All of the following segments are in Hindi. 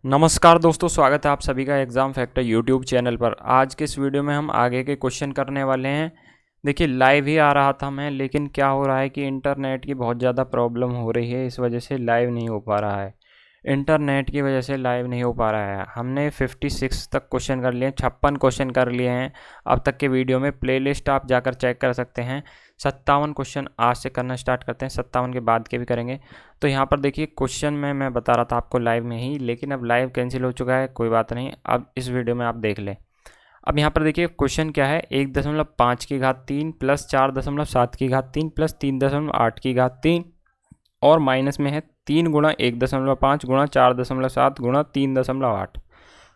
नमस्कार दोस्तों, स्वागत है आप सभी का एग्ज़ाम फैक्टर यूट्यूब चैनल पर। आज के इस वीडियो में हम आगे के क्वेश्चन करने वाले हैं। देखिए, लाइव ही आ रहा था मैं, लेकिन क्या हो रहा है कि इंटरनेट की बहुत ज़्यादा प्रॉब्लम हो रही है, इस वजह से लाइव नहीं हो पा रहा है। इंटरनेट की वजह से लाइव नहीं हो पा रहा है। हमने 56 तक क्वेश्चन कर लिए हैं, 56 क्वेश्चन कर लिए हैं अब तक के वीडियो में। प्लेलिस्ट आप जाकर चेक कर सकते हैं। 57 क्वेश्चन आज से करना स्टार्ट करते हैं, 57 के बाद के भी करेंगे। तो यहाँ पर देखिए, क्वेश्चन में मैं बता रहा था आपको लाइव में ही, लेकिन अब लाइव कैंसिल हो चुका है, कोई बात नहीं। अब इस वीडियो में आप देख लें। अब यहाँ पर देखिए क्वेश्चन क्या है, 1.5 की घात 3 प्लस 4.7 की घात 3 प्लस 3.8 की घात 3 और माइनस में है 3 गुणा 1.5 गुणा 4.7 गुणा 3.8।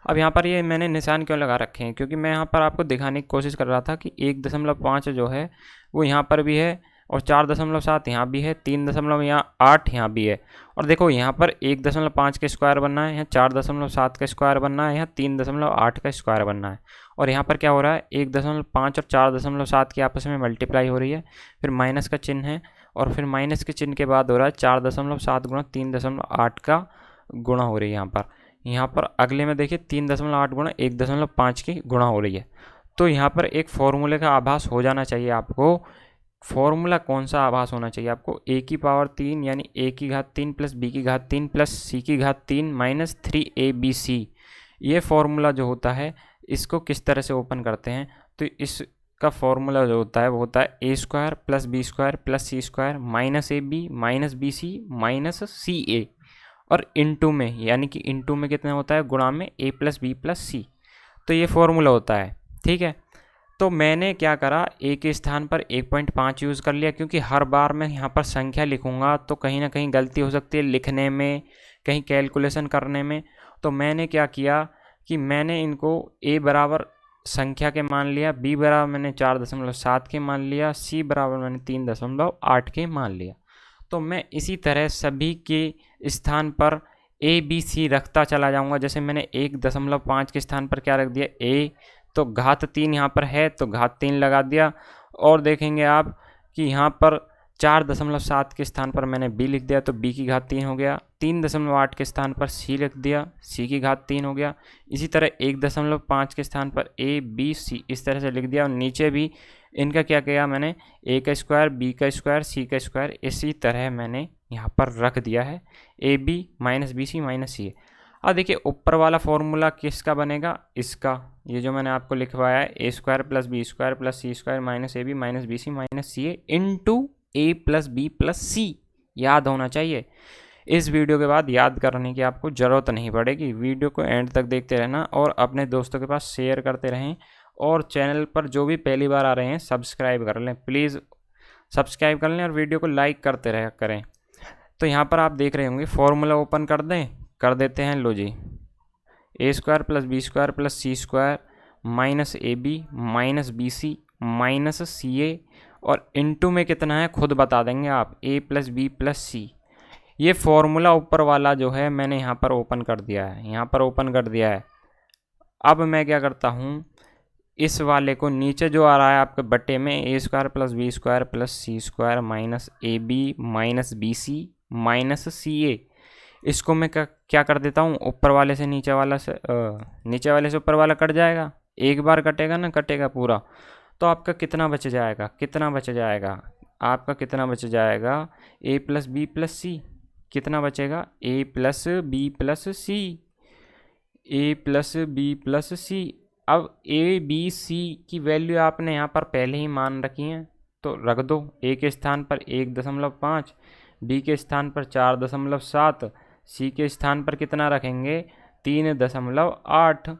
अब यहाँ पर ये मैंने निशान क्यों लगा रखे हैं, क्योंकि मैं यहाँ पर आपको दिखाने की कोशिश कर रहा था कि 1.5 जो है वो यहाँ पर भी है और 4.7 यहाँ भी है, 3.8 यहाँ भी है। और देखो यहाँ पर 1.5 का स्क्वायर बनना है, यहाँ 4.7 का स्क्वायर बनना है, यहाँ 3.8 का स्क्वायर बनना है। और यहाँ पर क्या हो रहा है, 1.5 और 4.7 की आपस में मल्टीप्लाई हो रही है, फिर माइनस का चिन्ह है और फिर माइनस के चिन्ह के बाद हो रहा है 4.7 गुणा 3.8 का गुणा हो रही है। यहाँ पर अगले में देखिए 3.8 गुणा 1.5 की गुणा हो रही है। तो यहाँ पर एक फॉर्मूले का आभास हो जाना चाहिए आपको। फॉर्मूला कौन सा आभास होना चाहिए आपको, a की पावर 3 यानी a की घात 3 प्लस b की घात 3 प्लस c की घात 3 माइनस 3abc। ये फॉर्मूला जो होता है, इसको किस तरह से ओपन करते हैं, तो इसका फॉर्मूला जो होता है वो होता है a square plus B square plus C square minus A B minus B C minus C A, और इनटू में, यानी कि इनटू में कितना होता है, गुणा में a प्लस बी प्लस सी। तो ये फॉर्मूला होता है, ठीक है। तो मैंने क्या करा, a के स्थान पर 1.5 यूज़ कर लिया, क्योंकि हर बार मैं यहाँ पर संख्या लिखूँगा तो कहीं ना कहीं गलती हो सकती है लिखने में, कहीं कैलकुलेशन करने में। तो मैंने क्या किया कि मैंने इनको a बराबर संख्या के मान लिया, b बराबर मैंने 4.7 के मान लिया, c बराबर मैंने 3.8 के मान लिया। तो मैं इसी तरह सभी के स्थान पर a b c रखता चला जाऊंगा। जैसे मैंने 1.5 के स्थान पर क्या रख दिया, a, तो घात 3 यहाँ पर है तो घात 3 लगा दिया। और देखेंगे आप कि यहाँ पर 4.7 के स्थान पर मैंने b लिख दिया तो b की घात 3 हो गया। 3.8 के स्थान पर c लिख दिया, c की घात 3 हो गया। इसी तरह 1.5 के स्थान पर a b c इस तरह से लिख दिया। और नीचे भी इनका क्या किया मैंने, a का स्क्वायर, b का स्क्वायर, c का स्क्वायर, इसी तरह मैंने यहाँ पर रख दिया है, A B minus B C minus C A. अब देखिए ऊपर वाला फॉर्मूला किसका बनेगा, इसका, ये जो मैंने आपको लिखवाया है, A square plus B square plus C square minus A B minus B C minus C A into A plus B plus C. याद होना चाहिए। इस वीडियो के बाद याद करने की आपको ज़रूरत नहीं पड़ेगी। वीडियो को एंड तक देखते रहना और अपने दोस्तों के पास शेयर करते रहें। और चैनल पर जो भी पहली बार आ रहे हैं सब्सक्राइब कर लें, प्लीज़ सब्सक्राइब कर लें और वीडियो को लाइक करते रह करें। तो यहाँ पर आप देख रहे होंगे, फॉर्मूला ओपन कर देते हैं। लो जी, A square plus B square plus C square minus A B minus B C minus C A, और इनटू में कितना है खुद बता देंगे आप, A plus B plus C. ये फॉर्मूला ऊपर वाला जो है मैंने यहाँ पर ओपन कर दिया है, यहाँ पर ओपन कर दिया है। अब मैं क्या करता हूँ, इस वाले को नीचे जो आ रहा है आपके बटे में, A square plus B square plus C square minus A B minus B C minus C A, इसको मैं क्या कर देता हूँ, ऊपर वाले से नीचे वाले से ऊपर वाला कट जाएगा। एक बार कटेगा ना, कटेगा पूरा। तो आपका कितना बच जाएगा, आपका कितना बच जाएगा, ए प्लस बी प्लस सी, कितना बचेगा, ए प्लस बी प्लस सी, ए प्लस बी प्लस सी। अब ए बी सी की वैल्यू आपने यहाँ पर पहले ही मान रखी है तो रख दो। ए के स्थान पर 1.5, बी के स्थान पर 4.7, सी के स्थान पर कितना रखेंगे, 3.8।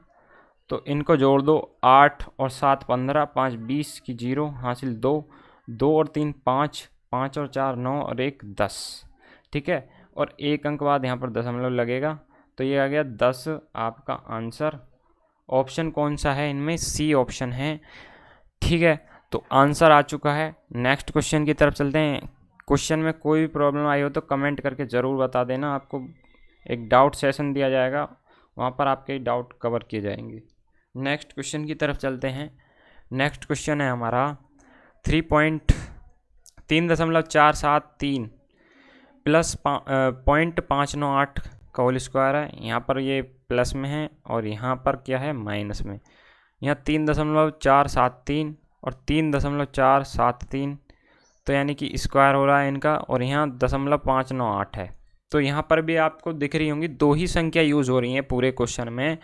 तो इनको जोड़ दो, 8 और 7 15, 5 20 की 0 हासिल 2, 2 और 3 5, 5 और 4 9 और 1 10, ठीक है। और एक अंक बाद यहाँ पर दशमलव लगेगा, तो ये आ गया 10 आपका आंसर। ऑप्शन कौन सा है इनमें, सी ऑप्शन है, ठीक है। तो आंसर आ चुका है। नेक्स्ट क्वेश्चन की तरफ चलते हैं। क्वेश्चन में कोई भी प्रॉब्लम आई हो तो कमेंट करके ज़रूर बता देना, आपको एक डाउट सेशन दिया जाएगा, वहाँ पर आपके डाउट कवर किए जाएंगे। नेक्स्ट क्वेश्चन की तरफ चलते हैं। नेक्स्ट क्वेश्चन है हमारा 3.473 प्लस 0.598 का होल स्क्वायर है, यहाँ पर ये प्लस में है और यहाँ पर क्या है माइनस में। यहाँ 3.473 और 3.473, तो यानी कि स्क्वायर हो रहा है इनका, और यहाँ 0.598 है। तो यहाँ पर भी आपको दिख रही होंगी दो ही संख्या यूज़ हो रही हैं पूरे क्वेश्चन में।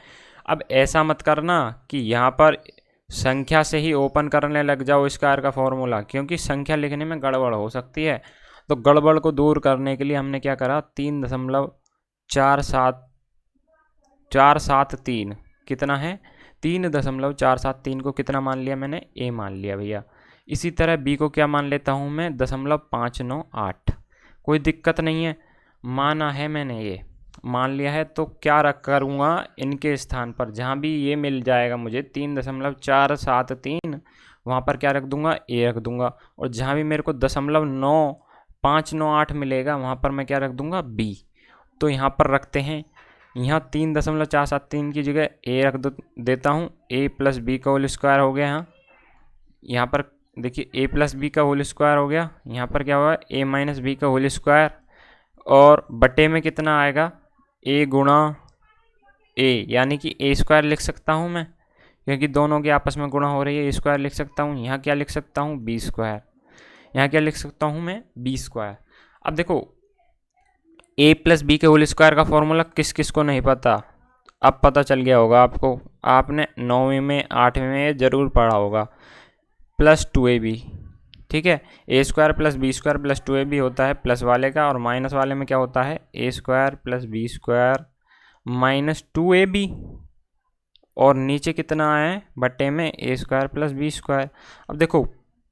अब ऐसा मत करना कि यहाँ पर संख्या से ही ओपन करने लग जाओ स्क्वायर का फॉर्मूला, क्योंकि संख्या लिखने में गड़बड़ हो सकती है। तो गड़बड़ को दूर करने के लिए हमने क्या करा, 3.473 कितना है, 3.473 को कितना मान लिया मैंने, ए मान लिया भैया। इसी तरह बी को क्या मान लेता हूँ मैं, 0.598। कोई दिक्कत नहीं है, माना है मैंने, ये मान लिया है। तो क्या रख करूँगा इनके स्थान पर, जहाँ भी ये मिल जाएगा मुझे 3.473, वहाँ पर क्या रख दूंगा, ए रख दूंगा। और जहाँ भी मेरे को 0.598 मिलेगा वहाँ पर मैं क्या रख दूंगा, बी। तो यहाँ पर रखते हैं, यहाँ 3.473 की जगह ए रख देता हूँ। ए प्लस बी का होल स्क्वायर हो गया। यहाँ पर देखिए ए प्लस बी का होल स्क्वायर हो गया। यहाँ पर क्या होगा, ए माइनस बी का होल स्क्वायर, और बटे में कितना आएगा, ए गुणा ए, यानी कि ए स्क्वायर लिख सकता हूँ मैं, क्योंकि दोनों के आपस में गुणा हो रही है, ए स्क्वायर लिख सकता हूँ। यहाँ क्या लिख सकता हूँ, बी स्क्वायर। यहाँ क्या लिख सकता हूँ मैं, बी स्क्वायर। अब देखो ए प्लस बी के होल स्क्वायर का फॉर्मूला किस किस को नहीं पता, अब पता चल गया होगा आपको। आपने 9वीं में 8वीं में ज़रूर पढ़ा होगा, प्लस 2ab, ठीक है। A square plus B square plus 2ab होता है प्लस वाले का, और माइनस वाले में क्या होता है, A square plus B square minus 2ab, और नीचे कितना है बटे में A square plus B square. अब देखो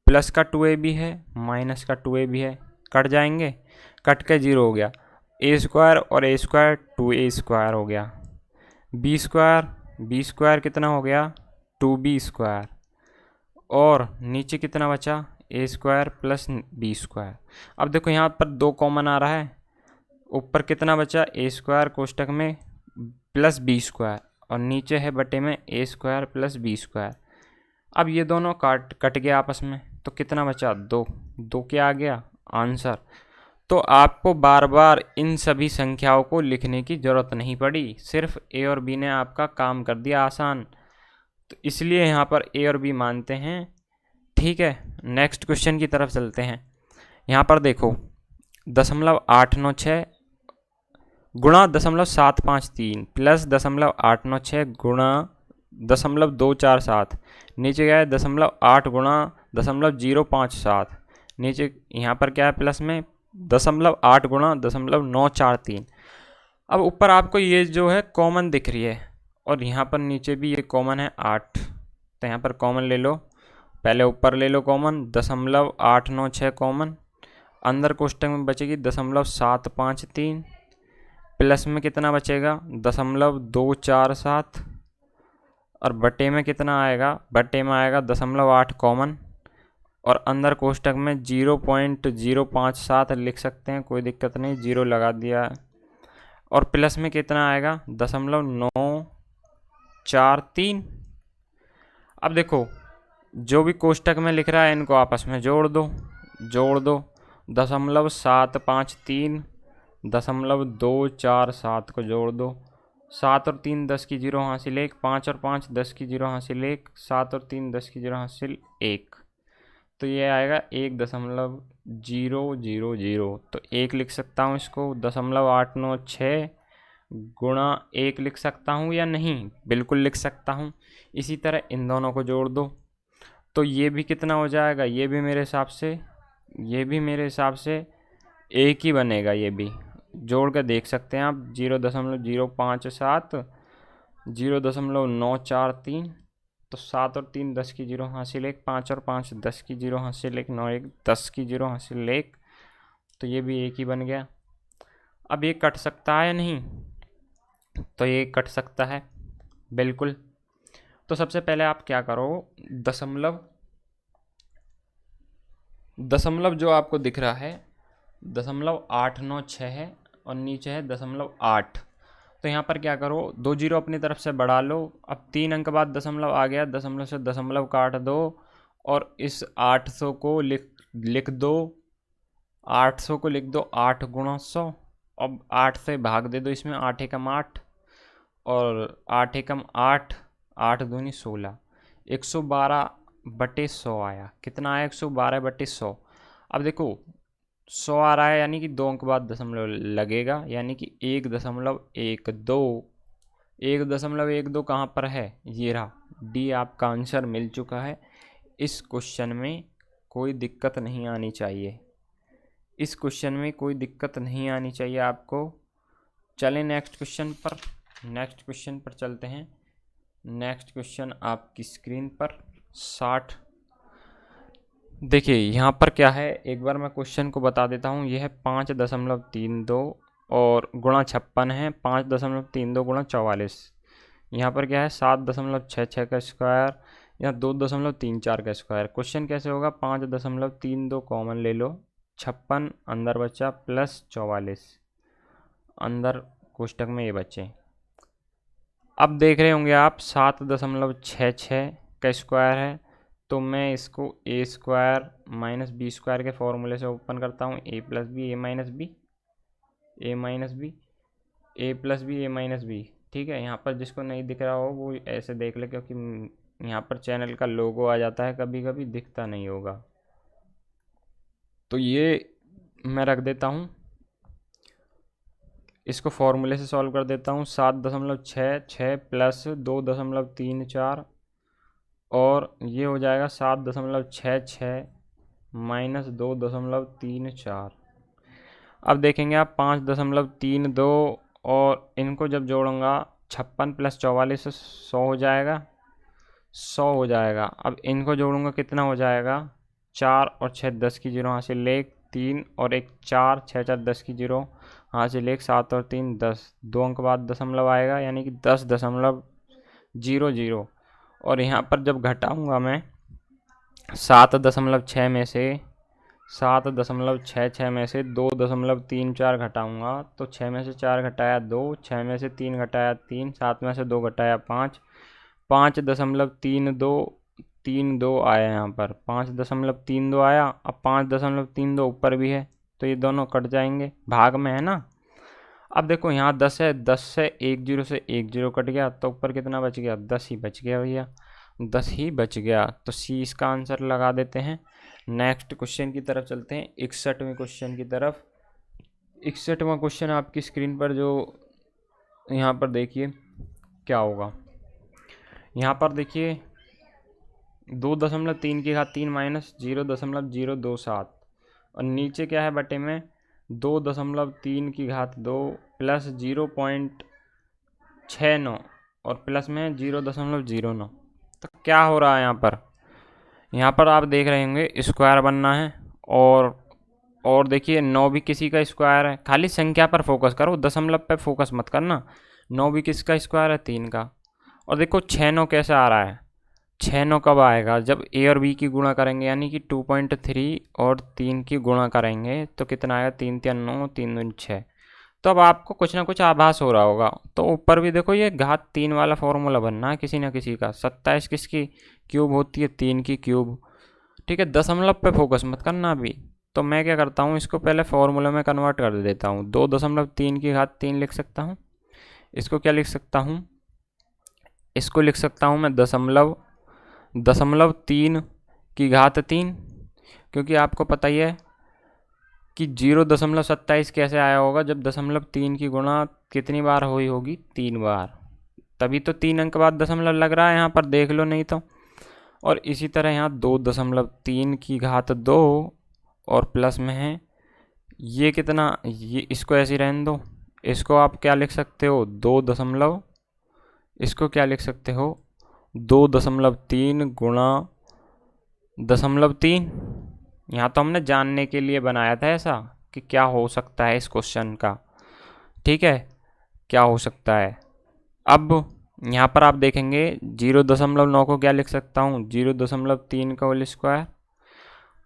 प्लस का 2ab है, माइनस का 2ab है, कट जाएंगे, कट के 0 हो गया। ए स्क्वायर और ए स्क्वायर 2a स्क्वायर हो गया, बी स्क्वायर कितना हो गया, 2b स्क्वायर, और नीचे कितना बचा, ए स्क्वायर प्लस बी स्क्वायर। अब देखो यहाँ पर 2 कॉमन आ रहा है, ऊपर कितना बचा, ए स्क्वायर कोष्टक में प्लस बी स्क्वायर, और नीचे है बटे में A square plus B square. अब ये दोनों कट गया आपस में, तो कितना बचा, 2 क्या आ गया आंसर। तो आपको बार बार इन सभी संख्याओं को लिखने की ज़रूरत नहीं पड़ी, सिर्फ ए और बी ने आपका काम कर दिया आसान। तो इसलिए यहाँ पर ए और बी मानते हैं, ठीक है। नेक्स्ट क्वेश्चन की तरफ चलते हैं। यहाँ पर देखो 0.896 गुणा 0.753 प्लस 0.896 गुणा 0.247, नीचे क्या है 0.8 गुणा 0.057, नीचे यहाँ पर क्या है प्लस में 0.8 गुणा 0.943। अब ऊपर आपको ये जो है कॉमन दिख रही है, और यहाँ पर नीचे भी ये कॉमन है 8, तो यहाँ पर कॉमन ले लो, पहले ऊपर ले लो कॉमन, 0.896 कॉमन, अंदर कोष्टक में बचेगी 0.753, प्लस में कितना बचेगा 0.247, और बटे में कितना आएगा, बटे में आएगा 0.8 कॉमन, और अंदर कोष्टक में 0.057 लिख सकते हैं, कोई दिक्कत नहीं, 0 लगा दिया है, और प्लस में कितना आएगा 0.943। अब देखो जो भी कोष्टक में लिख रहा है इनको आपस में जोड़ दो, 0.753 0.247 को जोड़ दो, 7 और 3 10 की 0 हासिल 1, 5 और 5 10 की 0 हासिल 1, 7 और 3 10 की 0 हासिल 1, तो ये आएगा 1.000। तो 1 लिख सकता हूँ इसको, 0.896 गुणा 1 लिख सकता हूँ या नहीं, बिल्कुल लिख सकता हूँ। इसी तरह इन दोनों को जोड़ दो, तो ये भी कितना हो जाएगा, ये भी मेरे हिसाब से एक ही बनेगा, ये भी जोड़ कर देख सकते हैं आप, 0.057 0.943, तो 7 और 3 10 की 0 हासिल 1, 5 और 5 10 की 0 हासिल 1, 9 1 10 की 0 हासिल 1, तो ये भी एक ही बन गया। अब ये कट सकता है या नहीं, तो ये कट सकता है बिल्कुल। तो सबसे पहले आप क्या करो, दशमलव जो आपको दिख रहा है 0.896 है, और नीचे है 0.8, तो यहाँ पर क्या करो, 2 0 अपनी तरफ से बढ़ा लो। अब 3 अंक बाद दशमलव आ गया, दशमलव से दशमलव काट दो, और इस 800 को लिख दो, 800 को लिख दो 8 गुणा 100, अब 8 से भाग दे दो इसमें, 8 एकम 8 और 8 एकम 8, 8 दूनी 16, 112/100 आया। कितना आया? 112/100। अब देखो 100 आ रहा है यानी कि 2 अंक बाद दशमलव लगेगा, यानी कि 1.12। 1.12 कहाँ पर है? ये रहा। डी आपका आंसर मिल चुका है। इस क्वेश्चन में कोई दिक्कत नहीं आनी चाहिए, इस क्वेश्चन में कोई दिक्कत नहीं आनी चाहिए आपको। चलें नेक्स्ट क्वेश्चन पर, नेक्स्ट क्वेश्चन पर चलते हैं। नेक्स्ट क्वेश्चन आपकी स्क्रीन पर 60। देखिए यहाँ पर क्या है, एक बार मैं क्वेश्चन को बता देता हूँ। यह है 5.32 और गुणा 56 है, 5.32 गुणा 44। यहाँ पर क्या है 7.66 का स्क्वायर या 2.34 का स्क्वायर। क्वेश्चन कैसे होगा? 5.32 कॉमन ले लो, 56 अंदर बचा प्लस 44 अंदर कोष्टक में ये बचे। अब देख रहे होंगे आप 7.66 का स्क्वायर है, तो मैं इसको A square minus B square के फॉर्मूले से ओपन करता हूँ। ए प्लस बी ए माइनस बी, ए माइनस बी, ए प्लस बी ए माइनस बी। ठीक है, यहाँ पर जिसको नहीं दिख रहा हो वो ऐसे देख ले, क्योंकि यहाँ पर चैनल का लोगो आ जाता है, कभी कभी दिखता नहीं होगा। तो ये मैं रख देता हूँ, इसको फॉर्मूले से सॉल्व कर देता हूँ। 7.66 प्लस 2.34 और ये हो जाएगा 7.66 माइनस 2.34। अब देखेंगे आप 5.32 और इनको जब जोड़ूंगा 56 प्लस 44 से 100 हो जाएगा, 100 हो जाएगा। अब इनको जोड़ूंगा कितना हो जाएगा? 4 और 6 10 की जीरो हासिल 1, 3 और 1 4, 6 4 10 की जीरो हासिल 1, 7 और 3 10, 2 अंक बाद दशमलव आएगा यानी कि 10.00। और यहाँ पर जब घटाऊंगा मैं 7.6 में से 7.66 में से 2.34 घटाऊंगा तो 6 में से 4 घटाया 2, 6 में से 3 घटाया 3, 7 में से 2 घटाया 5, 5.32 आया। यहाँ पर 5.32 आया। अब 5.32 ऊपर भी है तो ये दोनों कट जाएंगे, भाग में है ना। अब देखो यहाँ 10 है, 10 से 1 0 से 1 0 कट गया तो ऊपर कितना बच गया? 10 ही बच गया भैया, 10 ही बच गया। तो सी इसका आंसर लगा देते हैं। नेक्स्ट क्वेश्चन की तरफ चलते हैं, 61वें क्वेश्चन की तरफ। 61वां क्वेश्चन आपकी स्क्रीन पर जो यहाँ पर देखिए क्या होगा। यहाँ पर देखिए 2.3 की घात 3 माइनस 0.027 और नीचे क्या है बटे में 2.3 की घात 2 प्लस 0.69 और प्लस में 0.09। तो क्या हो रहा है यहाँ पर? यहाँ पर आप देख रहे होंगे स्क्वायर बनना है और देखिए 9 भी किसी का स्क्वायर है। खाली संख्या पर फोकस करो, दशमलव पे फोकस मत करना। 9 भी किसका स्क्वायर है? 3 का। और देखो 6 9 कैसे आ रहा है? 6 9 कब आएगा? जब ए और बी की गुणा करेंगे यानी कि 2.3 और 3 की गुणा करेंगे तो कितना आएगा? 3 3 9, 3 दूनी 6। तो अब आपको कुछ ना कुछ आभास हो रहा होगा। तो ऊपर भी देखो ये घात 3 वाला फॉर्मूला बनना है किसी ना किसी का। 27 किसकी क्यूब होती है? 3 की क्यूब। ठीक है, दशमलव पे फोकस मत करना अभी। तो मैं क्या करता हूँ, इसको पहले फॉर्मूला में कन्वर्ट कर देता हूँ। 2.3 की घात 3 लिख सकता हूँ। इसको क्या लिख सकता हूँ? इसको लिख सकता हूँ मैं 0.3 की घात 3, क्योंकि आपको पता ही है कि 0.27 कैसे आया होगा? जब 0.3 की गुणा कितनी बार हुई होगी? 3 बार, तभी तो 3 अंक बाद दशमलव लग रहा है। यहाँ पर देख लो नहीं तो। और इसी तरह यहाँ 2.3 की घात 2 और प्लस में है ये कितना, ये इसको ऐसे ही रहने दो। इसको आप क्या लिख सकते हो? 2 दशमलव, इसको क्या लिख सकते हो? 2.3 गुणा 0.3। यहाँ तो हमने जानने के लिए बनाया था ऐसा कि क्या हो सकता है इस क्वेश्चन का। ठीक है, क्या हो सकता है। अब यहाँ पर आप देखेंगे 0.9 को क्या लिख सकता हूँ? 0.3 का होल स्क्वायर।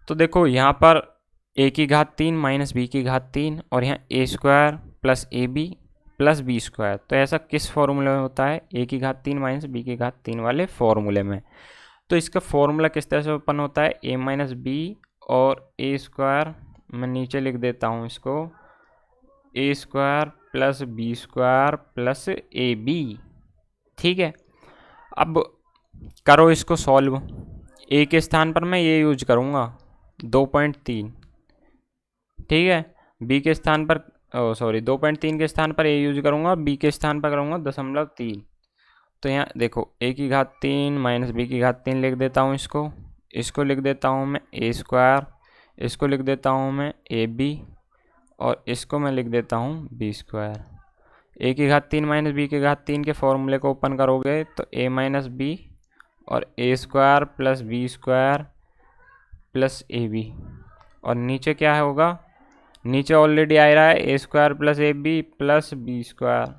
तो देखो यहाँ पर a की घात 3 माइनस बी की घात 3 और यहाँ a square plus A B plus B square. तो ऐसा किस फॉर्मूले में होता है? a की घात 3 माइनस बी की घात 3 वाले फॉर्मूले में। तो इसका फॉर्मूला किस तरह से ओपन होता है? a माइनस बी और a स्क्वायर, मैं नीचे लिख देता हूँ इसको, A square plus B square plus A B. ठीक है, अब करो इसको सॉल्व। ए के स्थान पर मैं ये यूज करूँगा 2.3, ठीक है। बी के स्थान पर 2.3 के स्थान पर ए यूज करूँगा, बी के स्थान पर करूँगा 0.3। तो यहाँ देखो ए की घात 3 माइनस बी की घात 3 लिख देता हूँ। इसको लिख देता हूँ मैं ए स्क्वायर, इसको लिख देता हूँ मैं ए बी, और इसको मैं लिख देता हूँ बी स्क्वायर। ए की घात 3 माइनस बी की घात 3 के फॉर्मूले को ओपन करोगे तो ए माइनस बी और A square plus B square plus A B, और नीचे क्या होगा, नीचे ऑलरेडी आ रहा है A square plus A B plus B square.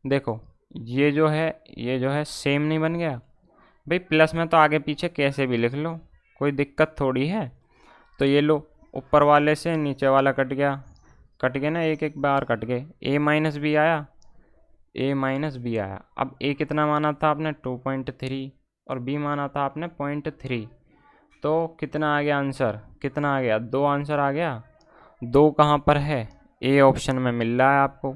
देखो ये जो है सेम नहीं बन गया भाई, प्लस में तो आगे पीछे कैसे भी लिख लो, कोई दिक्कत थोड़ी है। तो ये लो, ऊपर वाले से नीचे वाला कट गया ना, एक एक बार कट गए। ए माइनस बी आया, ए माइनस बी आया। अब ए कितना माना था आपने 2.3 और बी माना था आपने 0.3, तो कितना आ गया आंसर, कितना आ गया, 2 आंसर आ गया। 2 कहाँ पर है, ए ऑप्शन में मिल रहा है आपको।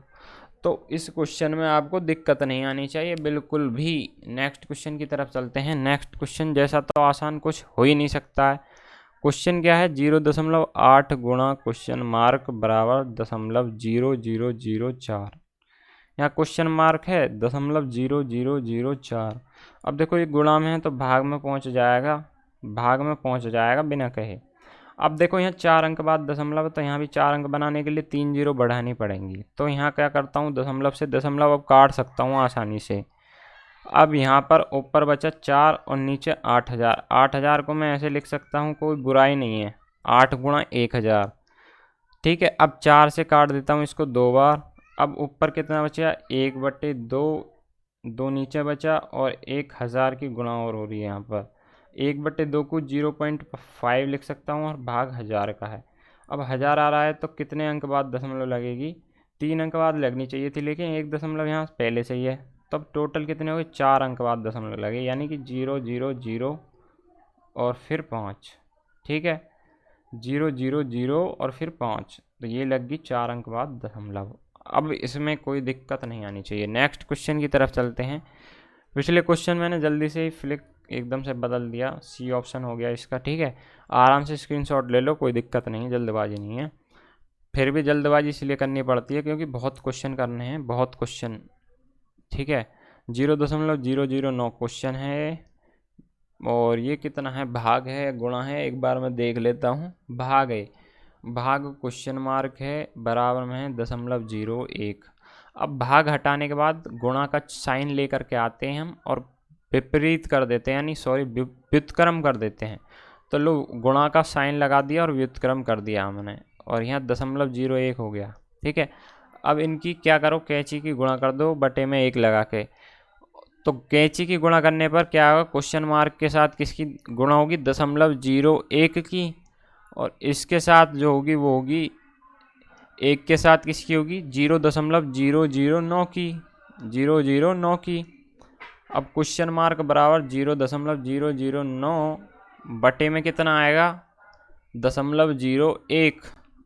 तो इस क्वेश्चन में आपको दिक्कत नहीं आनी चाहिए बिल्कुल भी। नेक्स्ट क्वेश्चन की तरफ चलते हैं। नेक्स्ट क्वेश्चन जैसा तो आसान कुछ हो ही नहीं सकता है। क्वेश्चन क्या है, 0.8 गुणा क्वेश्चन मार्क बराबर 0.0004। यहाँ क्वेश्चन मार्क है 0.0004। अब देखो ये गुणा में है तो भाग में पहुँच जाएगा बिना कहे। अब देखो यहाँ 4 अंक बाद दशमलव, तो यहाँ भी 4 अंक बनाने के लिए 3 जीरो बढ़ानी पड़ेंगी। तो यहाँ क्या करता हूँ, दशमलव से दशमलव अब काट सकता हूँ आसानी से। अब यहाँ पर ऊपर बचा 4 और नीचे 8000। 8000 को मैं ऐसे लिख सकता हूँ, कोई बुराई नहीं है, 8 गुणा 1000। ठीक है, अब 4 से काट देता हूँ इसको 2 बार। अब ऊपर कितना बचा, 1/2, 2 नीचे बचा, और 1000 की गुणा और हो रही है यहाँ पर। 1/2 को 0.5 लिख सकता हूँ और भाग 1000 का है। अब 1000 आ रहा है तो कितने अंक बाद दशमलव लगेगी, 3 अंक बाद लगनी चाहिए थी, लेकिन एक दशमलव यहाँ पहले से ही है। तब टोटल कितने हो गए, 4 अंक बाद दशमलव लगे, यानी कि 000 और फिर 5। ठीक है, 000 और फिर 5, तो ये लग गई 4 अंक बाद दशमलव। अब इसमें कोई दिक्कत नहीं आनी चाहिए। नेक्स्ट क्वेश्चन की तरफ चलते हैं। पिछले क्वेश्चन मैंने जल्दी से ही फ्लिक एकदम से बदल दिया, सी ऑप्शन हो गया इसका। ठीक है, आराम से स्क्रीनशॉट ले लो, कोई दिक्कत नहीं, जल्दबाजी नहीं है। फिर भी जल्दबाजी इसलिए करनी पड़ती है क्योंकि बहुत क्वेश्चन करने हैं, बहुत क्वेश्चन। ठीक है, 0.009 क्वेश्चन है, और ये कितना है, भाग है गुणा है, एक बार मैं देख लेता हूँ। भाग है, भाग क्वेश्चन मार्क है, बराबर में है 0.01। अब भाग हटाने के बाद गुणा का साइन लेकर के आते हैं हम और विपरीत कर देते हैं, यानी व्युत्क्रम कर देते हैं। तो लो, गुणा का साइन लगा दिया और व्युत्क्रम कर दिया हमने, और यहाँ 0.01 हो गया। ठीक है, अब इनकी क्या करो, कैंची की गुणा कर दो बटे में 1 लगा के। तो कैंची की गुणा करने पर क्या होगा, क्वेश्चन मार्क के साथ किसकी गुणा होगी, 0.01 की, और इसके साथ जो होगी वो होगी 1 के साथ किसकी होगी, 0.009 की, 009 की। अब क्वेश्चन मार्क बराबर 0.009 बटे में कितना आएगा, 0.01।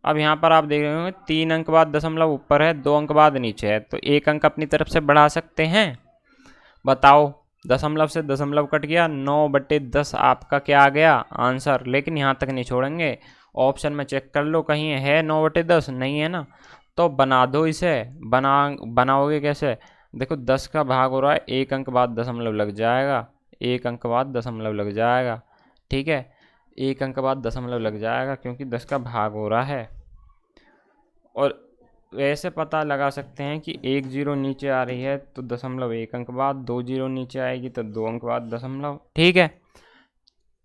अब यहाँ पर आप देख रहे होंगे 3 अंक बाद दशमलव ऊपर है, 2 अंक बाद नीचे है, तो 1 अंक अपनी तरफ से बढ़ा सकते हैं। बताओ, दशमलव से दशमलव कट गया, 9/10 आपका क्या आ गया आंसर। लेकिन यहाँ तक नहीं छोड़ेंगे, ऑप्शन में चेक कर लो कहीं है 9/10, नहीं है ना, तो बना दो इसे। बनाओगे कैसे, देखो 10 का भाग हो रहा है, 1 अंक बाद दशमलव लग जाएगा, 1 अंक बाद दशमलव लग जाएगा। ठीक है, 1 अंक बाद दशमलव लग जाएगा क्योंकि 10 का भाग हो रहा है। और वैसे पता लगा सकते हैं कि 1 जीरो नीचे आ रही है तो दशमलव 1 अंक बाद, 2 जीरो नीचे आएगी तो 2 अंक बाद दशमलव। ठीक है,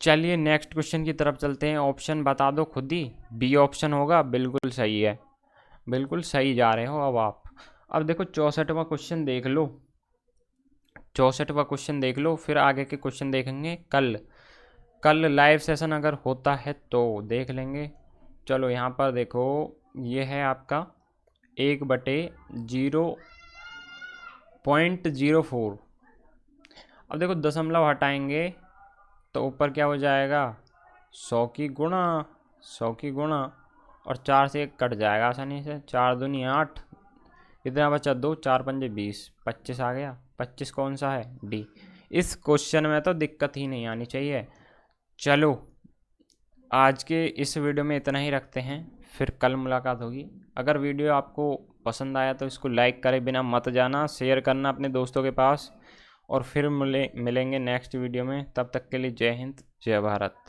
चलिए नेक्स्ट क्वेश्चन की तरफ चलते हैं। ऑप्शन बता दो खुद ही, बी ऑप्शन होगा, बिल्कुल सही है, बिल्कुल सही जा रहे हो अब आप। अब देखो 64वां क्वेश्चन देख लो, 64वां क्वेश्चन देख लो, फिर आगे के क्वेश्चन देखेंगे कल लाइव सेशन अगर होता है तो देख लेंगे। चलो यहाँ पर देखो, ये है आपका 1/0.04। अब देखो दशमलव हटाएंगे तो ऊपर क्या हो जाएगा, 100 की गुणा, 100 की गुणा, और 4 से 1 कट जाएगा आसानी से। 4 दूनी 8, इतना बचा 2, 4 पंजे 20, 25 आ गया। 25 कौन सा है? डी। इस क्वेश्चन में तो दिक्कत ही नहीं आनी चाहिए। चलो आज के इस वीडियो में इतना ही रखते हैं, फिर कल मुलाकात होगी। अगर वीडियो आपको पसंद आया तो इसको लाइक करे बिना मत जाना, शेयर करना अपने दोस्तों के पास, और फिर मिलेंगे नेक्स्ट वीडियो में। तब तक के लिए जय हिंद, जय भारत।